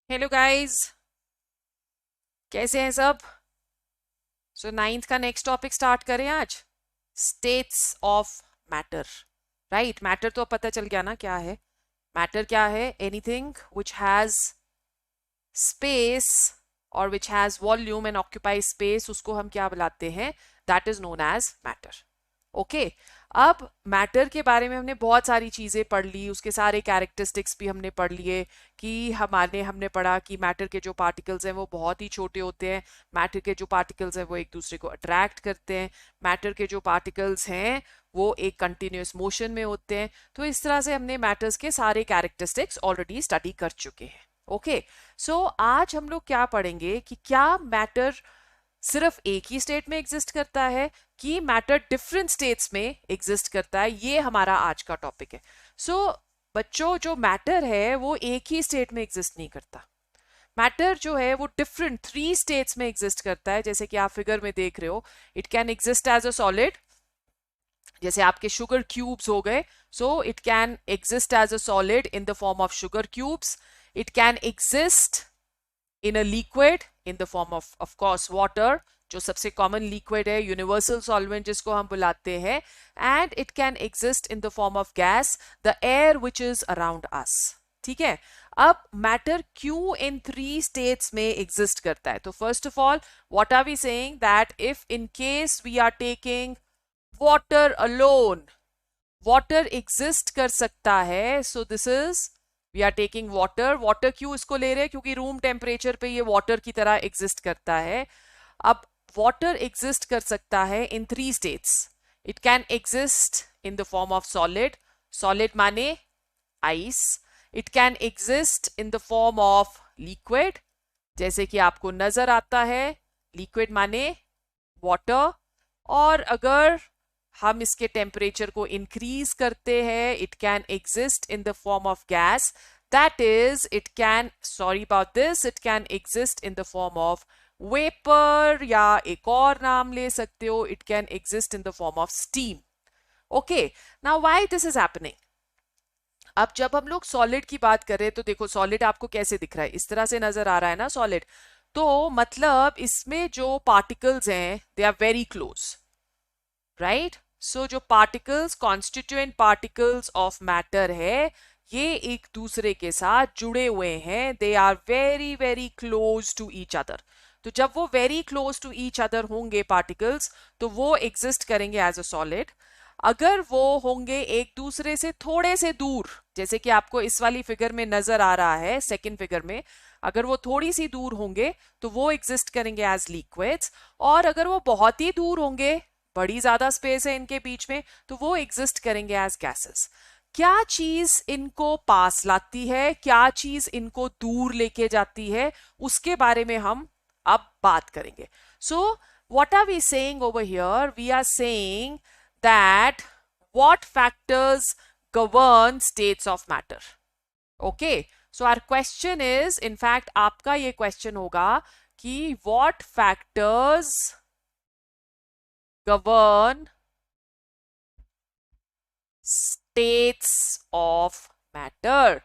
Hello guys, कैसे हैं सब। सो नाइन्थ का नेक्स्ट टॉपिक स्टार्ट करें आज। States of matter. Right, matter तो अब पता चल गया ना क्या है। मैटर क्या है? एनीथिंग विच हैज स्पेस और which has volume and occupy space, उसको हम क्या बुलाते हैं? That is known as matter. Okay. अब मैटर के बारे में हमने बहुत सारी चीजें पढ़ ली, उसके सारे कैरेक्टरिस्टिक्स भी हमने पढ़ लिए। कि हमने पढ़ा कि मैटर के जो पार्टिकल्स हैं वो बहुत ही छोटे होते हैं। मैटर के जो पार्टिकल्स हैं वो एक दूसरे को अट्रैक्ट करते हैं। मैटर के जो पार्टिकल्स हैं वो एक कंटिन्यूस मोशन में होते हैं। तो इस तरह से हमने मैटर्स के सारे कैरेक्टरिस्टिक्स ऑलरेडी स्टडी कर चुके हैं। ओके। सो आज हम लोग क्या पढ़ेंगे कि क्या मैटर सिर्फ एक ही स्टेट में एग्जिस्ट करता है कि मैटर डिफरेंट स्टेट्स में एग्जिस्ट करता है। ये हमारा आज का टॉपिक है। सो बच्चों, जो मैटर है वो एक ही स्टेट में एग्जिस्ट नहीं करता। मैटर जो है वो डिफरेंट 3 स्टेट्स में एग्जिस्ट करता है। जैसे कि आप फिगर में देख रहे हो, it can exist as a solid, जैसे आपके शुगर क्यूब्स हो गए। So it can exist as a solid in the form of sugar cubes. It can exist in a liquid in the form of course water, जो सबसे common liquid है, universal solvent जिसको हम बुलाते हैं। And it can exist in the form of gas, the air which is around us. ठीक है। अब मैटर क्यों इन 3 स्टेट्स में एग्जिस्ट करता है? तो first of all, what are we saying that if in case we are taking water alone, water exist कर सकता है। So this is, we are taking water. Water क्यों इसको ले रहे हैं? क्योंकि रूम टेम्परेचर पे ये वाटर की तरह एग्जिस्ट करता है। अब वाटर एग्जिस्ट कर सकता है in 3 states. It can exist in the form of solid, solid माने ice. It can exist in the form of liquid, जैसे कि आपको नजर आता है, लिक्विड माने वाटर। और अगर हम इसके टेम्परेचर को इंक्रीज करते हैं, it can exist in the form of gas. That is, it can, sorry about this, it can exist in the form of vapour, या एक और नाम ले सकते हो, it can exist in the form of steam. Okay. Now why this is happening? अब जब हम लोग सॉलिड की बात करें तो देखो, सॉलिड आपको कैसे दिख रहा है? इस तरह से नजर आ रहा है ना सॉलिड। तो मतलब इसमें जो पार्टिकल्स हैं they are very close, right. So जो particles, constituent particles of matter है, ये एक दूसरे के साथ जुड़े हुए हैं। They are very very close to each other. तो जब वो very close to each other होंगे पार्टिकल्स, तो वो एग्जिस्ट करेंगे एज अ सॉलिड। अगर वो होंगे एक दूसरे से थोड़े से दूर, जैसे कि आपको इस वाली फिगर में नजर आ रहा है, सेकंड फिगर में, अगर वो थोड़ी सी दूर होंगे तो वो एग्जिस्ट करेंगे एज लिक्विड्स। और अगर वो बहुत ही दूर होंगे, बड़ी ज्यादा स्पेस है इनके बीच में, तो वो एग्जिस्ट करेंगे एज गैसेस। क्या चीज इनको पास लाती है, क्या चीज इनको दूर लेके जाती है, उसके बारे में हम अब बात करेंगे। सो what are we saying over here? We are saying that what factors govern states of matter? Okay, so our question is, in fact आपका ये question होगा कि what factors govern states of matter?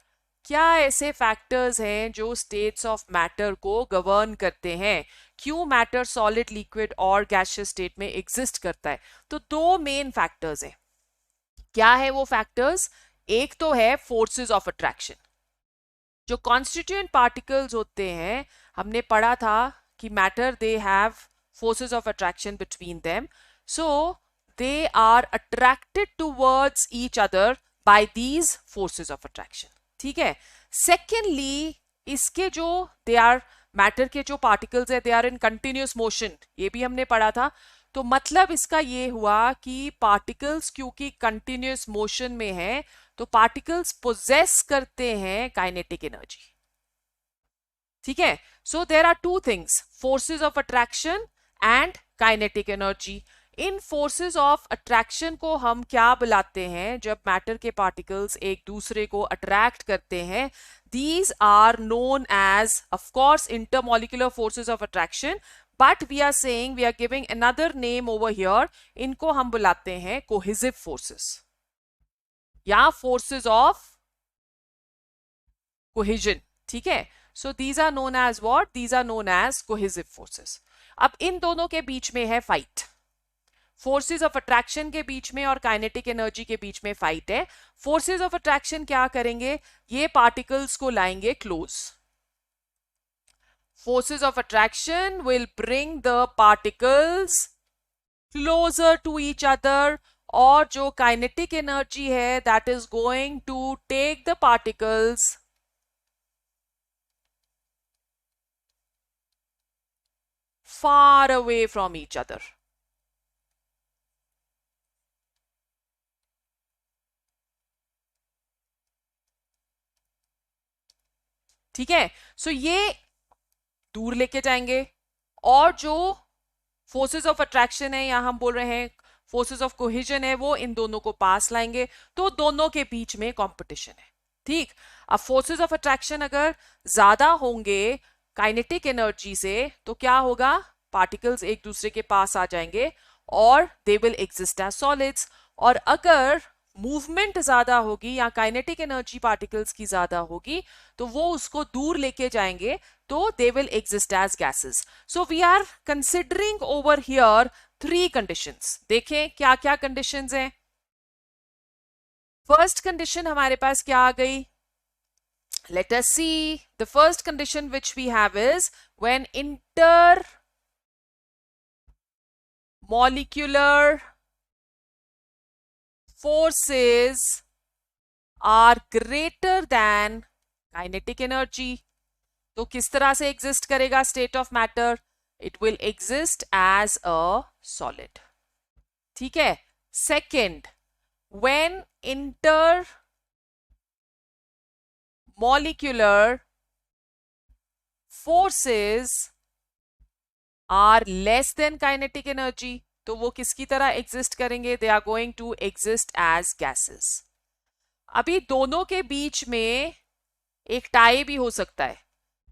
क्या ऐसे फैक्टर्स हैं जो states of matter को govern करते हैं? क्यों मैटर सॉलिड, लिक्विड और गैसियस स्टेट में एग्जिस्ट करता है? तो 2 मेन फैक्टर्स हैं। क्या है वो फैक्टर्स? एक तो है फोर्सेस ऑफ अट्रैक्शन। जो कॉन्स्टिट्यूएंट पार्टिकल्स होते हैं, हमने पढ़ा था कि matter they have forces of attraction between them. So they are attracted towards each other by these forces of attraction. ठीक है। सेकेंडली, इसके जो दे आर, मैटर के जो पार्टिकल्स है, they are in continuous motion, ये भी हमने पढ़ा था। तो मतलब इसका ये हुआ कि पार्टिकल्स क्योंकि कंटिन्यूस मोशन में है, तो पार्टिकल्स पोजेस करते हैं काइनेटिक एनर्जी। ठीक है। So there are 2 things, forces of attraction and kinetic energy. इन फोर्सेस ऑफ अट्रैक्शन को हम क्या बुलाते हैं? जब मैटर के पार्टिकल्स एक दूसरे को अट्रैक्ट करते हैं, these are known as, of course, intermolecular forces of attraction, but we are saying, we are giving another name over here, इनको हम बुलाते हैं कोहेसिव फोर्सेस या फोर्सेस ऑफ कोहेजन। ठीक है। So these are known as what? These are known as cohesive forces. अब इन दोनों के बीच में है फाइट, फोर्सेस ऑफ अट्रैक्शन के बीच में और काइनेटिक एनर्जी के बीच में फाइट है. फोर्सेस ऑफ अट्रैक्शन क्या करेंगे? ये पार्टिकल्स को लाएंगे close. Forces of attraction will bring the particles closer to each other, और जो kinetic energy है that is going to take the particles far away from each other. ठीक है, सो ये दूर लेके जाएंगे, और जो फोर्सेस ऑफ अट्रैक्शन है या हम बोल रहे हैं फोर्सेस ऑफ कोहेजन है वो इन दोनों को पास लाएंगे, तो दोनों के बीच में कंपटीशन है. ठीक, अब फोर्सेस ऑफ अट्रैक्शन अगर ज्यादा होंगे काइनेटिक एनर्जी से तो क्या होगा? पार्टिकल्स एक दूसरे के पास आ जाएंगे और they will exist as solids. और अगर मूवमेंट ज्यादा होगी या काइनेटिक एनर्जी पार्टिकल्स की ज्यादा होगी तो वो उसको दूर लेके जाएंगे, तो they will exist as gases. So we are considering over here 3 conditions. देखें क्या क्या कंडीशंस हैं. फर्स्ट कंडीशन हमारे पास क्या आ गई? Let us see. The first condition which we have is when intermolecular forces are greater than kinetic energy. तो किस तरह से exist करेगा state of matter? It will exist as a solid. ठीक है. Second, when intermolecular forces are less than kinetic energy, तो वो किसकी तरह एग्जिस्ट करेंगे? They are going to exist as gases. अभी दोनों के बीच में एक टाई भी हो सकता है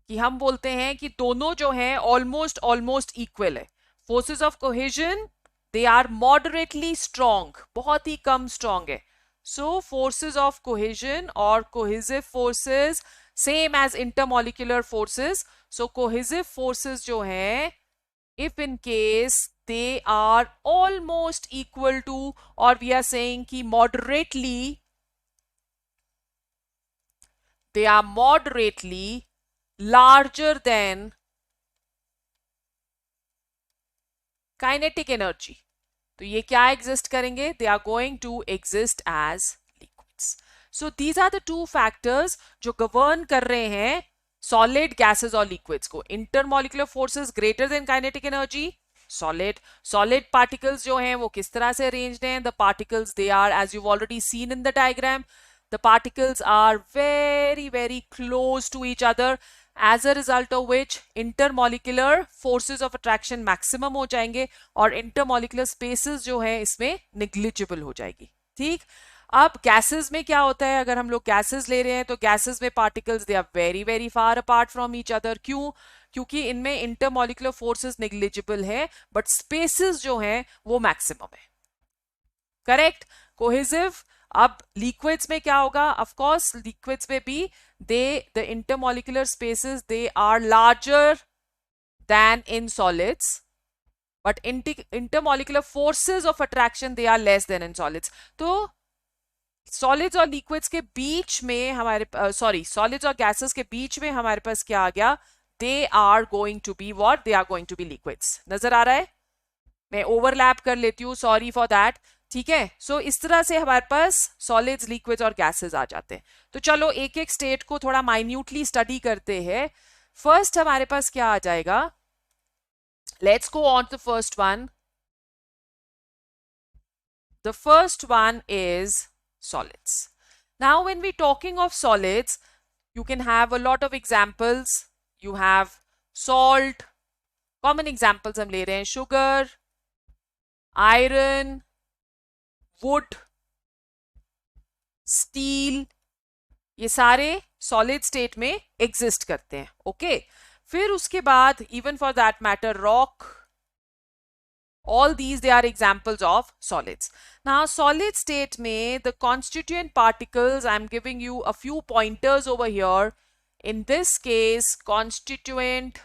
कि हम बोलते हैं कि दोनों जो हैं ऑलमोस्ट इक्वल है. Forces of cohesion they are moderately strong, बहुत ही कम स्ट्रॉन्ग है. सो फोर्सेस ऑफ कोहेजन और cohesive forces same as intermolecular forces. So cohesive forces जो हैं if in case they are almost equal to, or we are saying ki moderately, they are moderately larger than kinetic energy, तो ये क्या exist करेंगे? They are going to exist as liquids. So these are the 2 factors जो govern कर रहे हैं solid, gases और liquids को. Intermolecular forces greater than kinetic energy, solid particles जो हैं वो किस तरह से arranged हैं? The particles, they are, as you've already seen in the diagram, the particles are very close to each other, as a result of which intermolecular forces of attraction maximum हो जाएंगे और intermolecular spaces जो है इसमें negligible हो जाएगी. ठीक, अब गैसेस में क्या होता है? अगर हम लोग गैसेस ले रहे हैं तो गैसेस में particles they are very far apart from each other. क्यों? क्योंकि इनमें इंटरमॉलिक्यूलर फोर्सेस नेग्लिजिबल है बट स्पेसेस जो हैं वो मैक्सिमम है. करेक्ट. कोहेसिव. अब लिक्विड्स में क्या होगा? ऑफ कोर्स लिक्विड्स में भी the intermolecular spaces they are larger than in solids, but intermolecular forces of attraction they are less than in solids. तो सॉलिड्स और लिक्विड्स के बीच में हमारे सॉलिड्स और गैसेस के बीच में हमारे पास क्या आ गया? They are going to be what? They are going to be liquids. नजर आ रहा है? मैं ओवरलैप कर लेती हूँ, सॉरी फॉर दैट. ठीक है. सो इस तरह से हमारे पास सॉलिड्स, लिक्विड्स और गैसेस आ जाते हैं. तो चलो एक एक स्टेट को थोड़ा माइन्यूटली स्टडी करते हैं. फर्स्ट हमारे पास क्या आ जाएगा? Let's go on to the first one. The first one is solids. Now when we talking of solids, you can have a lot of examples. You have salt, common examples हम ले रहे हैं, sugar, iron, wood, steel, ये सारे solid state में exist करते हैं. Okay? फिर उसके बाद even for that matter rock, all these they are examples of solids. Now solid state में the constituent particles, I am giving you a few pointers over here. In this case, constituent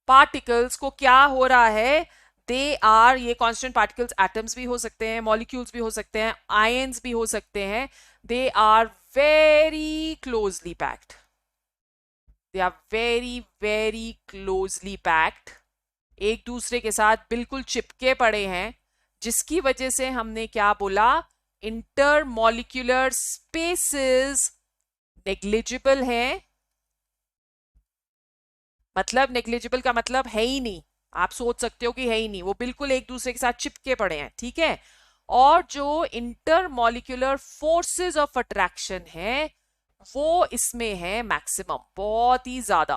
particles को क्या हो रहा है, they are, ये constant particles atoms भी हो सकते हैं, मॉलिक्यूल्स भी हो सकते हैं, आयंस भी हो सकते हैं, they are very closely packed, they are very very closely packed, एक दूसरे के साथ बिल्कुल चिपके पड़े हैं, जिसकी वजह से हमने क्या बोला, इंटरमॉलिक्यूलर स्पेसेस नेग्लिजिबल है। मतलब नेग्लिजिबल का मतलब है ही नहीं, आप सोच सकते हो कि है ही नहीं, वो बिल्कुल एक दूसरे के साथ चिपके पड़े हैं, ठीक है। और जो इंटरमॉलिक्यूलर फोर्सेस ऑफ अट्रैक्शन है वो इसमें है मैक्सिमम, बहुत ही ज्यादा,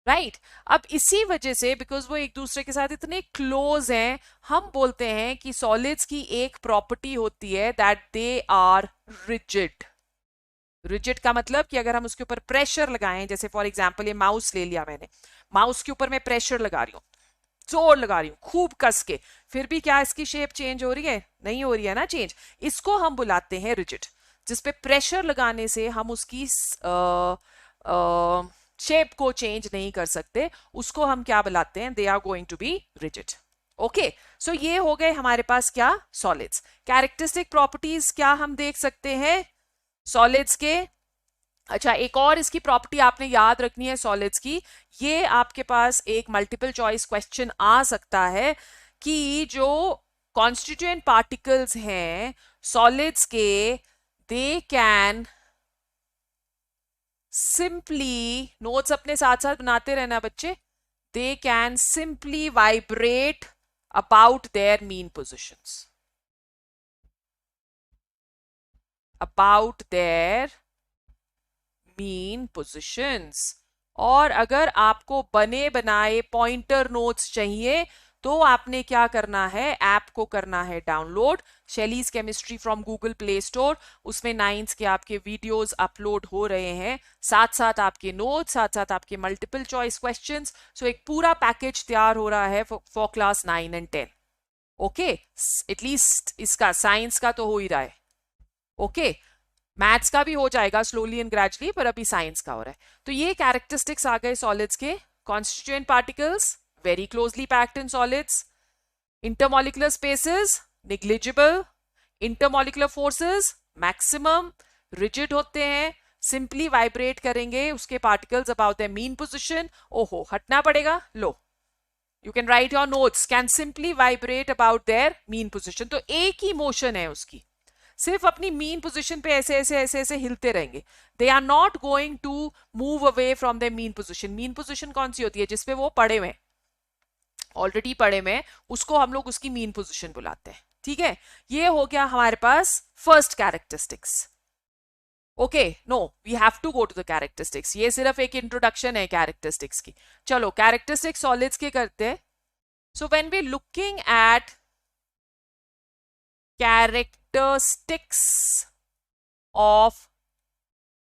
राइट। अब इसी वजह से बिकॉज वो एक दूसरे के साथ इतने क्लोज हैं, हम बोलते हैं कि सॉलिड्स की एक प्रॉपर्टी होती है that they are rigid. Rigid का मतलब कि अगर हम उसके ऊपर प्रेशर लगाएं, जैसे फॉर एग्जांपल ये माउस ले लिया मैंने, माउस के ऊपर मैं प्रेशर लगा रही हूँ, जोर लगा रही हूँ खूब कस के, फिर भी क्या इसकी शेप चेंज हो रही है, नहीं हो रही है ना चेंज, इसको हम बुलाते हैं रिजिड। जिसपे प्रेशर लगाने से हम उसकी शेप को चेंज नहीं कर सकते, उसको हम क्या बुलाते हैं, they are going to be rigid. Okay, so ये हो गए हमारे पास क्या, सॉलिड्स। कैरेक्टरिस्टिक प्रॉपर्टीज क्या हम देख सकते हैं सॉलिड्स के। अच्छा, एक और इसकी प्रॉपर्टी आपने याद रखनी है सॉलिड्स की, ये आपके पास एक मल्टीपल चॉइस क्वेश्चन आ सकता है कि जो कॉन्स्टिट्यूएंट पार्टिकल्स हैं सॉलिड्स के, दे कैन सिंपली, नोट्स अपने साथ साथ बनाते रहना बच्चे, they can simply vibrate about their mean positions, about their mean positions. और अगर आपको बने बनाए पॉइंटर नोट्स चाहिए तो आपने क्या करना है, ऐप को करना है download, Shelley's chemistry from Google play store, उसमें 9th के आपके वीडियोस अपलोड हो रहे हैं, साथ साथ आपके नोट्स, साथ साथ आपके मल्टीपल चॉइस क्वेश्चंस। सो एक पूरा पैकेज तैयार हो रहा है for class 9 and 10। Okay, at least इसका साइंस का तो हो ही रहा है, ओके, मैथ्स का भी हो जाएगा स्लोली एंड ग्रेजुअली, पर अभी साइंस का हो रहा है। तो ये कैरेक्टरिस्टिक्स आ गए सॉलिड्स के, constituent particles very closely packed in solids, intermolecular spaces negligible, intermolecular forces maximum, rigid होते हैं, सिंपली वाइब्रेट करेंगे उसके particles about their mean position. ओहो, हटना पड़ेगा, लो you can write your notes, can simply vibrate about their mean position. तो एक ही मोशन है उसकी, सिर्फ अपनी मीन पोजीशन पे ऐसे ऐसे ऐसे ऐसे हिलते रहेंगे, they are not going to move away from their mean position. Mean position कौन सी होती है, जिसपे वो पड़े हुए, ऑलरेडी पड़े हुए, उसको हम लोग उसकी मीन पोजीशन बुलाते हैं, ठीक है। ये हो गया हमारे पास first characteristics. Okay, no we have to go to the characteristics, ये सिर्फ एक इंट्रोडक्शन है कैरेक्टरिस्टिक्स की। चलो कैरेक्टरिस्टिक्स सॉलिड्स के करते हैं। So when we looking at characteristics of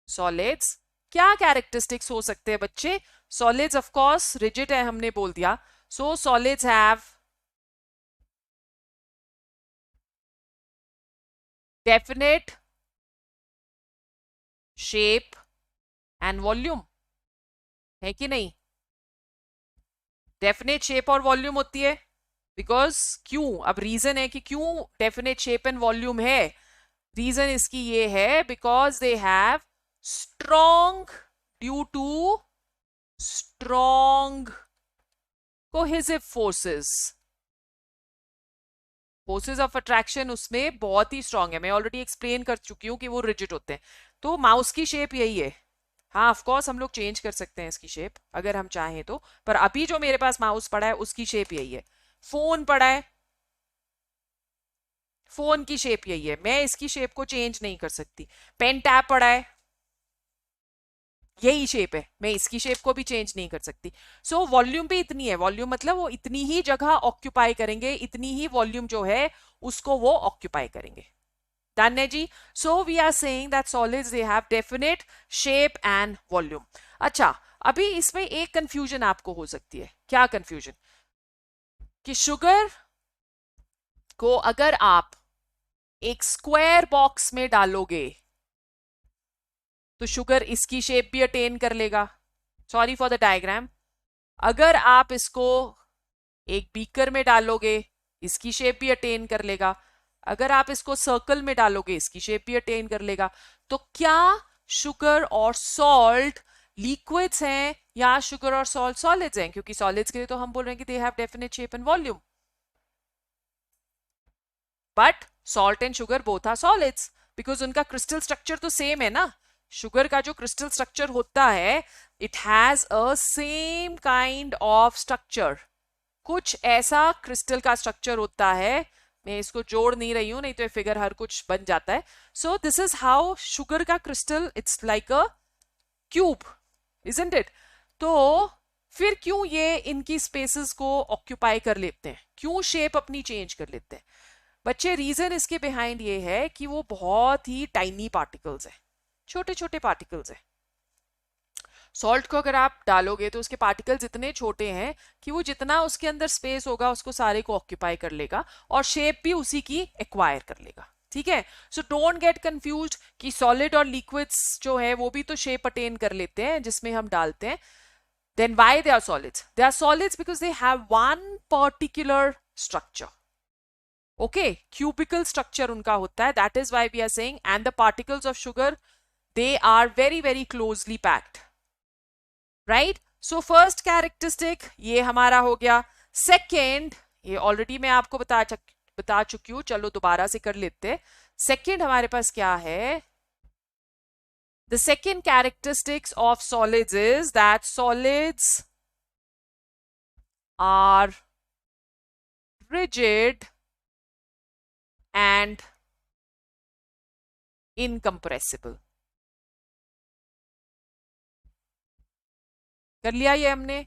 solids, क्या कैरेक्टरिस्टिक्स हो सकते हैं बच्चे, सॉलिड्स ऑफ कोर्स रिजिड है हमने बोल दिया, so solids have definite shape and volume, है कि नहीं, डेफिनेट शेप और वॉल्यूम होती है, बिकॉज क्यों, अब रीजन है कि क्यों डेफिनेट शेप एंड वॉल्यूम है, रीजन इसकी ये है because they have strong, due to strong cohesive forces, forces of attraction उसमें बहुत ही स्ट्रॉन्ग है, मैं ऑलरेडी एक्सप्लेन कर चुकी हूं कि वो रिजिड होते हैं। तो माउस की शेप यही है, हाँ ऑफ कोर्स हम लोग चेंज कर सकते हैं इसकी शेप अगर हम चाहें तो, पर अभी जो मेरे पास माउस पड़ा है उसकी शेप यही है। फोन पड़ा है, फोन की शेप यही है, मैं इसकी शेप को चेंज नहीं कर सकती। पेन टैब पड़ा है, यही शेप है, मैं इसकी शेप को भी चेंज नहीं कर सकती। सो वॉल्यूम भी इतनी है, वॉल्यूम मतलब वो इतनी ही जगह ऑक्यूपाई करेंगे, इतनी ही वॉल्यूम जो है उसको वो ऑक्यूपाई करेंगे। Done है जी। So we are saying that solids they have definite shape and volume. अच्छा, अभी इसमें एक कंफ्यूजन आपको हो सकती है, क्या कंफ्यूजन, कि शुगर को अगर आप एक स्क्वायर बॉक्स में डालोगे तो शुगर इसकी शेप भी अटेन कर लेगा. Sorry for the diagram. अगर आप इसको एक बीकर में डालोगे इसकी शेप भी अटेन कर लेगा. अगर आप इसको सर्कल में डालोगे इसकी शेप भी अटेन कर लेगा. तो क्या शुगर और सॉल्ट लिक्विड्स हैं या शुगर और सॉल्ट सॉलिड्स हैं? क्योंकि सॉलिड्स के लिए तो हम बोल रहे हैं कि they have definite shape and volume, but salt and sugar both are solids because उनका क्रिस्टल स्ट्रक्चर तो सेम है ना. शुगर का जो क्रिस्टल स्ट्रक्चर होता है it has a same kind of structure. कुछ ऐसा क्रिस्टल का स्ट्रक्चर होता है. मैं इसको जोड़ नहीं रही हूं, नहीं तो फिगर हर कुछ बन जाता है. So this is how sugar का crystal, it's like a cube, isn't it? तो फिर क्यों ये इनकी स्पेसेस को ऑक्यूपाई कर लेते हैं, क्यों शेप अपनी चेंज कर लेते हैं बच्चे? रीजन इसके बिहाइंड ये है कि वो बहुत ही टाइनी पार्टिकल्स है, छोटे छोटे पार्टिकल्स है. सॉल्ट को अगर आप डालोगे तो उसके पार्टिकल्स इतने छोटे हैं कि वो जितना उसके अंदर स्पेस होगा उसको सारे को ऑक्यूपाई कर लेगा और शेप भी उसी की एक्वायर कर लेगा. ठीक है? सो डोंट गेट कंफ्यूज्ड कि सॉलिड और लिक्विड्स जो है वो भी तो शेप अटेन कर लेते हैं जिसमें हम डालते हैं. Then why they are solids? They are solids because they have one particular structure. Okay, cubical structure उनका होता है. That is why we are saying and the particles of sugar they are very very closely packed. Right? So first characteristic ये हमारा हो गया. Second, ये already मैं आपको बता चुकी हूं, चलो दोबारा से कर लेते. सेकेंड हमारे पास क्या है? The second characteristics of solids is that solids are rigid and incompressible. कर लिया ये हमने,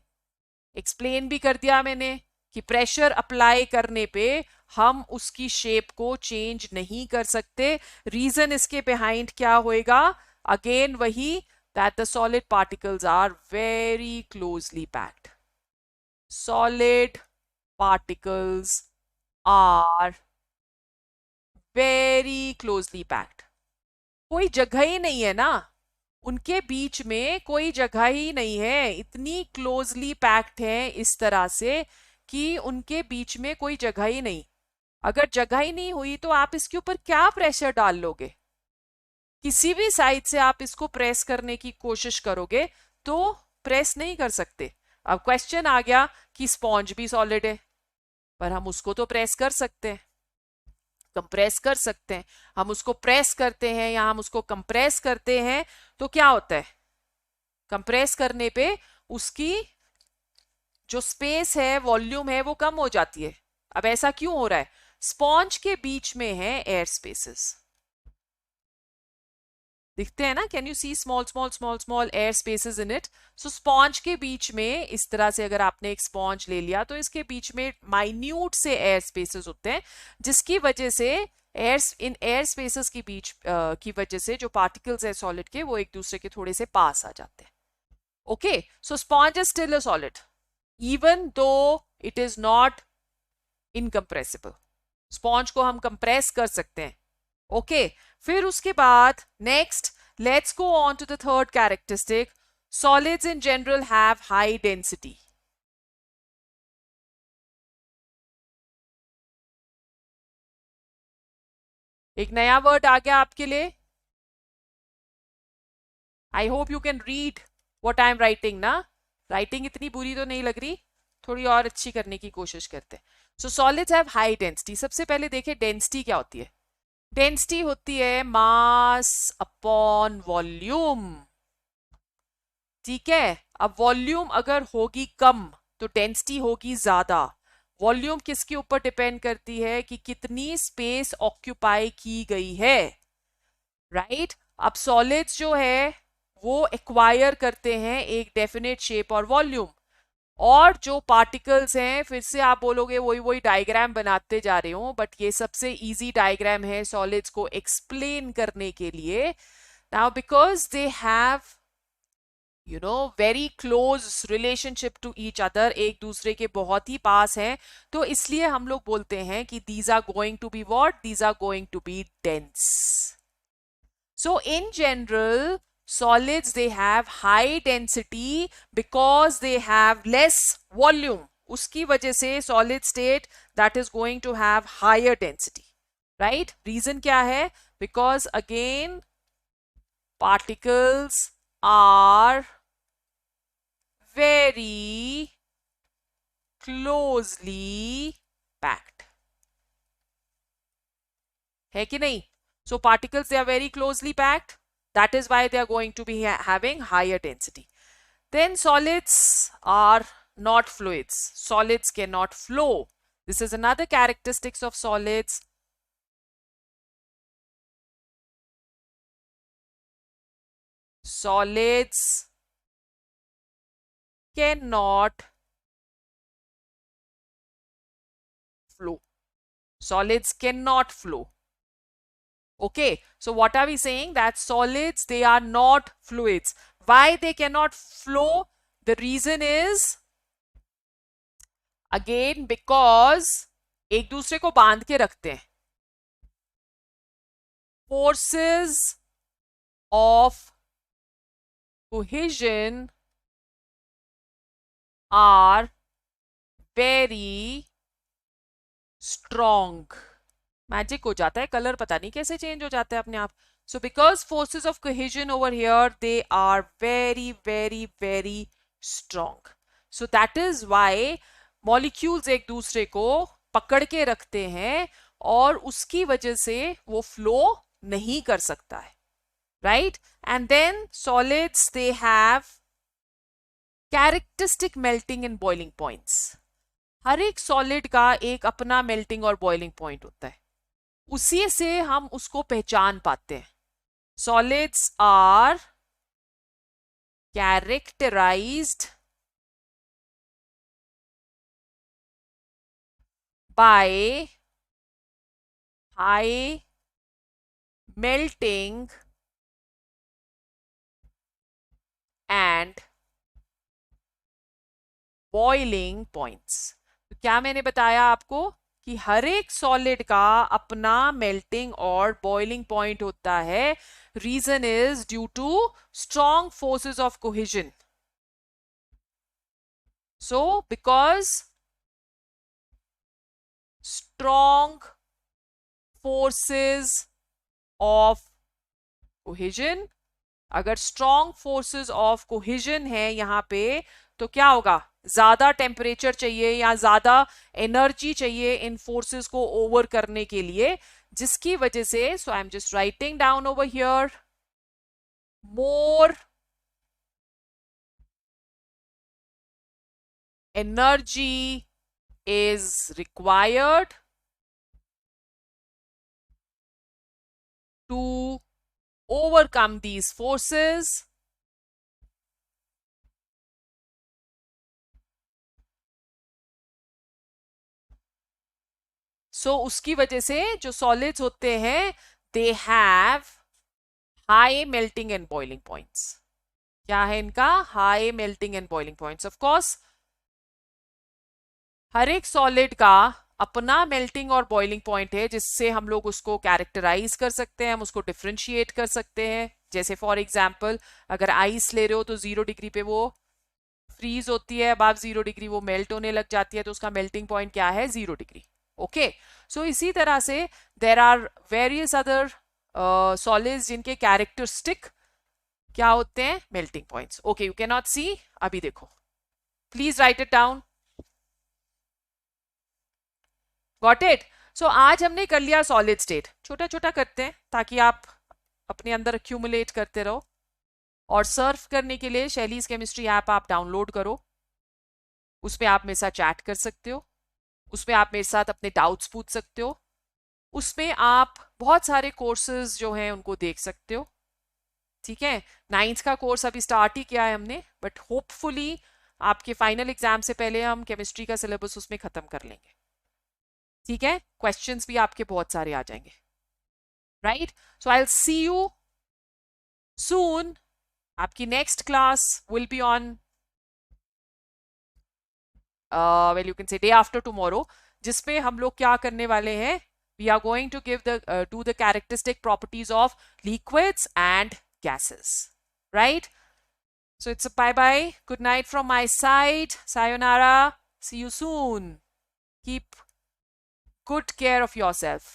एक्सप्लेन भी कर दिया मैंने कि प्रेशर अप्लाई करने पे हम उसकी शेप को चेंज नहीं कर सकते. रीजन इसके बिहाइंड क्या होएगा? अगेन वही, that the solid particles are very closely packed. Solid particles are very closely packed. कोई जगह ही नहीं है ना उनके बीच में, कोई जगह ही नहीं है. इतनी क्लोजली पैक्ड है इस तरह से कि उनके बीच में कोई जगह ही नहीं. अगर जगह ही नहीं हुई तो आप इसके ऊपर क्या प्रेशर डाल लोगे? किसी भी साइड से आप इसको प्रेस करने की कोशिश करोगे तो प्रेस नहीं कर सकते. अब क्वेश्चन आ गया कि स्पॉन्ज भी सॉलिड है, पर हम उसको तो प्रेस कर सकते हैं, कंप्रेस कर सकते हैं. हम उसको प्रेस करते हैं या हम उसको कंप्रेस करते हैं तो क्या होता है? कंप्रेस करने पे उसकी जो स्पेस है, वॉल्यूम है, वो कम हो जाती है. अब ऐसा क्यों हो रहा है? स्पॉन्ज के बीच में है एयर स्पेसेस, दिखते हैं ना? Can you see small small small small air spaces in it? So sponge के बीच में इस तरह से अगर आपने एक स्पॉन्ज ले लिया तो इसके बीच में माइन्यूट से एयर स्पेसेस होते हैं, जिसकी वजह से इन एयर स्पेसेस की बीच की वजह से जो पार्टिकल्स है सॉलिड के वो एक दूसरे के थोड़े से पास आ जाते हैं. Okay, so sponge is still a solid even though it is not incompressible. Sponge को हम कंप्रेस कर सकते हैं. ओके, फिर उसके बाद next let's go on to the third characteristic. Solids in general have high density. एक नया वर्ड आ गया आपके लिए. I hope you can read what I am writing ना. राइटिंग इतनी बुरी तो नहीं लग रही, थोड़ी और अच्छी करने की कोशिश करते हैं. सो सॉलिड्स हैव हाई डेंसिटी. सबसे पहले देखिए डेंसिटी क्या होती है. डेंसिटी होती है मास अपॉन वॉल्यूम. ठीक है? अब वॉल्यूम अगर होगी कम तो डेंसिटी होगी ज्यादा. वॉल्यूम किसके ऊपर डिपेंड करती है? कि कितनी स्पेस ऑक्यूपाई की गई है. राइट? अब सॉलिड्स जो है वो एक्वायर करते हैं एक डेफिनेट शेप और वॉल्यूम, और जो पार्टिकल्स हैं, फिर से आप बोलोगे वही वही डायग्राम बनाते जा रहे हो, बट ये सबसे इजी डायग्राम है सॉलिड्स को एक्सप्लेन करने के लिए. Now because they have very close relationship to each other, एक दूसरे के बहुत ही पास हैं, तो इसलिए हम लोग बोलते हैं कि these are going to be what, these are going to be dense. So in general, solids they have high density because they have less volume. उसकी वजह से solid state that is going to have higher density, right? Reason क्या है? Because again, particles are very closely packed. है कि नहीं? So particles, they are very closely packed. That is why they are going to be having higher density. Then solids are not fluids. Solids cannot flow. This is another characteristics of solids. Solids cannot flow. Solids cannot flow. Okay, so what are we saying? That solids, they are not fluids. Why they cannot flow? The reason is, again, because एक दूसरे को बांध के रखते हैं. Forces of cohesion are very strong. Magic हो जाता है, कलर पता नहीं कैसे चेंज हो जाता है अपने आप. So because forces of cohesion over here, they are very, very, very strong. So that is why molecules एक दूसरे को पकड़ के रखते हैं और उसकी वजह से वो फ्लो नहीं कर सकता है, right? And then solids, they have characteristic melting and boiling points. हर एक सॉलिड का एक अपना मेल्टिंग और बॉइलिंग पॉइंट होता है, उसी से हम उसको पहचान पाते हैं. Solids are characterised by high melting and boiling points. तो क्या मैंने बताया आपको कि हर एक सॉलिड का अपना मेल्टिंग और बॉइलिंग पॉइंट होता है. Reason is due to strong forces of cohesion. So because strong forces of cohesion, अगर स्ट्रॉन्ग फोर्सेस ऑफ कोहेजन है यहां पे, तो क्या होगा? ज्यादा टेम्परेचर चाहिए या ज्यादा एनर्जी चाहिए इन फोर्सेस को ओवर करने के लिए, जिसकी वजह से, so I am just writing down over here, more energy is required to overcome these forces. So उसकी वजह से जो solids होते हैं, they have high melting and boiling points. क्या है इनका? High melting and boiling points. Of course, हर एक सॉलिड का अपना मेल्टिंग और बॉइलिंग पॉइंट है, जिससे हम लोग उसको कैरेक्टराइज कर सकते हैं, हम उसको डिफ्रेंशिएट कर सकते हैं. जैसे फॉर एग्जांपल, अगर आइस ले रहे हो तो 0 डिग्री पे वो फ्रीज होती है, अबाव 0 डिग्री वो मेल्ट होने लग जाती है, तो उसका मेल्टिंग पॉइंट क्या है? 0 डिग्री. ओके, सो इसी तरह से there are various other solids जिनके कैरेक्टरिस्टिक क्या होते हैं? Melting points. Okay, you cannot नॉट सी, अभी देखो, please write it down. Got it? So आज हमने कर लिया सॉलिड स्टेट. छोटा छोटा करते हैं ताकि आप अपने अंदर एक्यूमुलेट करते रहो. और सर्फ करने के लिए शैलीज केमिस्ट्री ऐप आप डाउनलोड करो. उस पर आप मेरे साथ चैट कर सकते हो, उसमें आप मेरे साथ अपने डाउट्स पूछ सकते हो, उसमें आप बहुत सारे कोर्सेज जो हैं उनको देख सकते हो. ठीक है, 9th का कोर्स अभी स्टार्ट ही किया है हमने, बट होपफुली आपके फाइनल एग्जाम से पहले हम केमिस्ट्री का सिलेबस उसमें खत्म कर लेंगे. ठीक है, क्वेश्चंस भी आपके बहुत सारे आ जाएंगे. Right, so I will see you soon आपकी next class will be on well you can say day after tomorrow, जिसमें हम लोग क्या करने वाले हैं, we are going to give the characteristic properties of liquids and gases, right? So it's a bye bye, good night from my side, sayonara, see you soon, keep good care of yourself.